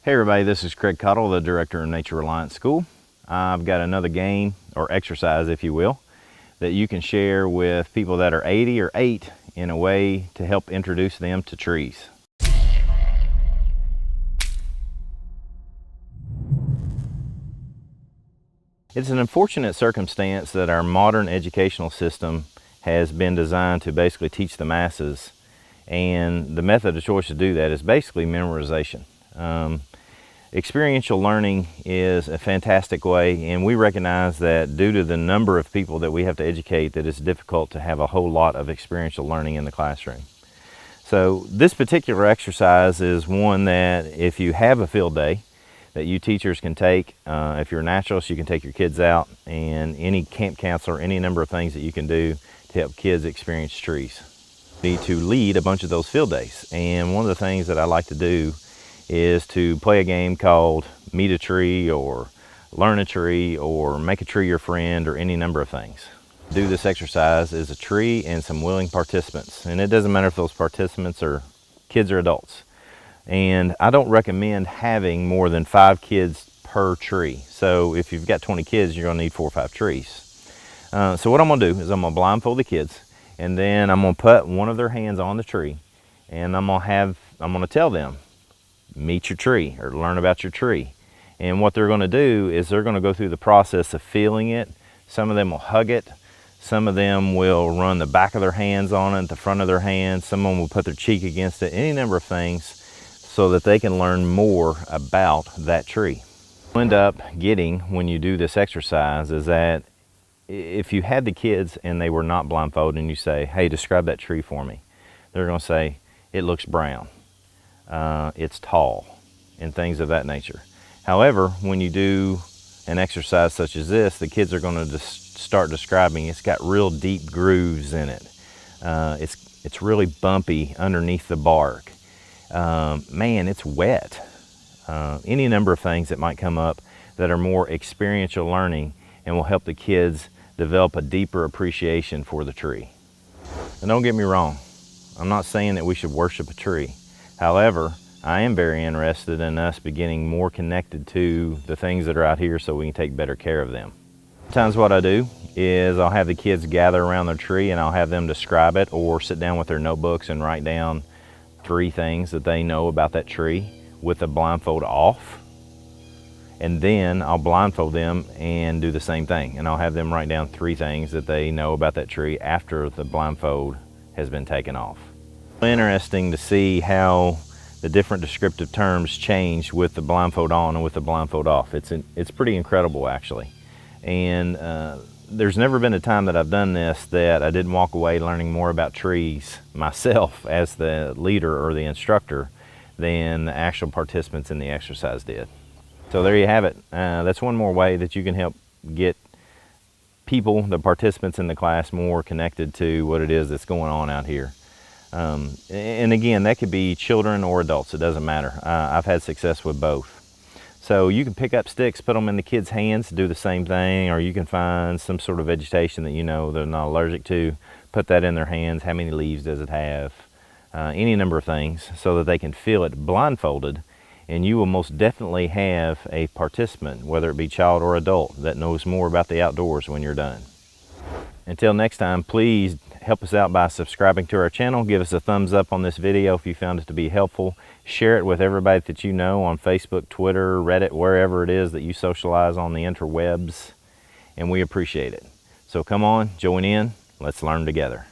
Hey everybody, this is Craig Cottle, the Director of Nature Reliance School. I've got another game, or exercise if you will, that you can share with people that are 80 or 8 in a way to help introduce them to trees. It's an unfortunate circumstance that our modern educational system has been designed to basically teach the masses, and the method of choice to do that is basically memorization. Experiential learning is a fantastic way, and we recognize that due to the number of people that we have to educate, that it's difficult to have a whole lot of experiential learning in the classroom. So this particular exercise is one that if you have a field day that you teachers can take, if you're a naturalist, you can take your kids out, and any camp counselor, any number of things that you can do to help kids experience trees. You need to lead a bunch of those field days, and one of the things that I like to do is to play a game called Meet a Tree or Learn a Tree or Make a Tree Your Friend or any number of things. Do this exercise is a tree and some willing participants, and it doesn't matter if those participants are kids or adults. And I don't recommend having more than 5 kids per tree. So if you've got 20 kids, you're gonna need 4 or 5 trees. So what I'm gonna do is I'm gonna blindfold the kids, and then I'm gonna put one of their hands on the tree, and I'm gonna tell them, meet your tree or learn about your tree. And what they're going to do is they're going to go through the process of feeling it. Some of them will hug it. Some of them will run the back of their hands on it, the front of their hands. Some of them will put their cheek against it, any number of things so that they can learn more about that tree. What you end up getting when you do this exercise is that if you had the kids and they were not blindfolded and you say, hey, describe that tree for me, they're going to say, it looks brown. It's tall, and things of that nature. However, when you do an exercise such as this, the kids are going to start describing it's got real deep grooves in it. It's really bumpy underneath the bark. Man, it's wet. Any number of things that might come up that are more experiential learning and will help the kids develop a deeper appreciation for the tree. And don't get me wrong, I'm not saying that we should worship a tree. However, I am very interested in us getting more connected to the things that are out here so we can take better care of them. Sometimes what I do is I'll have the kids gather around their tree and I'll have them describe it or sit down with their notebooks and write down 3 things that they know about that tree with the blindfold off. And then I'll blindfold them and do the same thing. And I'll have them write down 3 things that they know about that tree after the blindfold has been taken off. Interesting to see how the different descriptive terms change with the blindfold on and with the blindfold off. It's pretty incredible actually. And there's never been a time that I've done this that I didn't walk away learning more about trees myself as the leader or the instructor than the actual participants in the exercise did. So there you have it. That's one more way that you can help get people, the participants in the class, more connected to what it is that's going on out here. And again, that could be children or adults, it doesn't matter. I've had success with both. So you can pick up sticks, put them in the kids' hands, do the same thing, or you can find some sort of vegetation that you know they're not allergic to, put that in their hands. How many leaves does it have? Any number of things so that they can feel it blindfolded, and you will most definitely have a participant, whether it be child or adult, that knows more about the outdoors when you're done. Until next time, please help us out by subscribing to our channel. Give us a thumbs up on this video if you found it to be helpful. Share it with everybody that you know on Facebook, Twitter, Reddit, wherever it is that you socialize on the interwebs, and we appreciate it. So come on, join in, let's learn together.